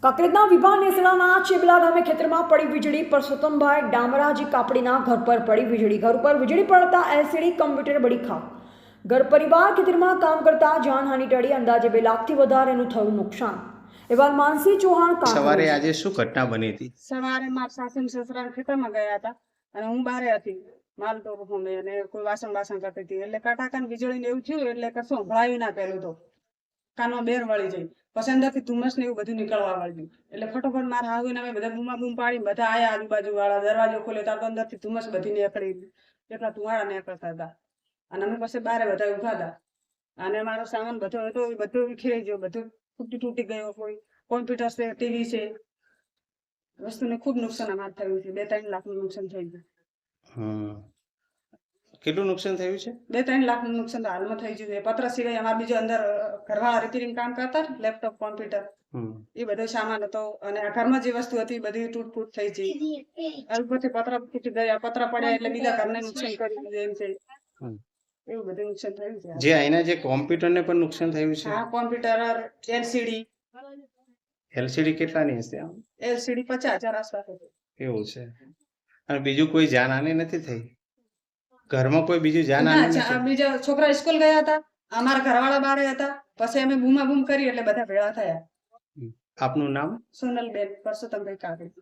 કાંકરેજના વિભા નેસડાના ચેબલા ગામે ખેતરમાં પડી વીજળી પરસોત્તમભાઈ ડામરાજી કાપડીના ઘર પર પડી વીજળી. ઘર ઉપર વીજળી પડતા એલસીડી કમ્પ્યુટર બળી ખાક. ઘર પરિવાર ખેતરમાં કામ કરતા જાનહાનિ ટળી અંદાજે 2 લાખથી વધારેનું થયું નુકસાન. એવા માનસી ચૌહાણ સવારે આજે શું ઘટના બની હતી? સવારે મારા સાસુ ને સસરા ખેતરમાં ગયા હતા અને હું બારે હતી માલ તો અમે અને કોઈ વાસણ કરતી હતી એટલે કાટાકાન વીજળી ને એવું થયું એટલે કશું સંભળાયું ના પેલું તો કાનમાં બેર વળી જાય પછી અંદરથી ધુમ્મસ ને એવું બધું નીકળવા વાળ્યું એટલે ફટોફટ મારા હાહુ ને અમે બધા બૂમ પાડી બધા આયા આજુબાજુ વાળા દરવાજો ખોલ્યો તો અંદરથી ધુમ્મસ બધી નીકળી એટલા ધુમાડા નીકળતા હતા અને અમે પછી બારે બધા ઉભા હતા અને મારો સામાન બધો હતો એ બધું વિખેરાઈ ગયો, બધું તૂટી ગયો, કોઈ કોમ્પ્યુટર છે, ટીવી છે, વસ્તુને ખૂબ નુકસાન અમારે થયું છે. 2-3 લાખનું નુકસાન થઈ ગયું. કેટલું નુકસાન થયું છે? 2-3 લાખનું નુકસાન હાલમાં થઈ ગયું છે. પત્ર સિવાય અમારે બીજો અંદર ઘરવાળા રિપેરિંગ કામ કરતા લેપટોપ કોમ્પ્યુટર એ બધો સામાન હતો અને આ ઘરમાં જે વસ્તુ હતી બધી તૂટ થઈ ગઈ. ઉપરથી પત્ર તૂટી ગયા, પત્ર પડ્યા એટલે બીજા ઘરને નુકસાન કર્યું એમ છે. એવું બધું નુકસાન થયું છે. જે અહીંના જે કોમ્પ્યુટર ને પણ નુકસાન થયું છે? હા, કોમ્પ્યુટર, એલસીડી કેટલાની હશે? એલસીડી 50,000 આસપાસ હતી. એવું છે. અને બીજું કોઈ જાનહાનિ નથી થઈ? ઘરમાં કોઈ બીજું જાનહાનિ નથી? બીજા છોકરા સ્કૂલ ગયા હતા, અમારા ઘરવાળા બારે હતા, પછી અમે બૂમ કરી એટલે બધા ભેળા થયા. આપનું નામ? સોનલબેન પરસોત્તમભાઈ કાકડી.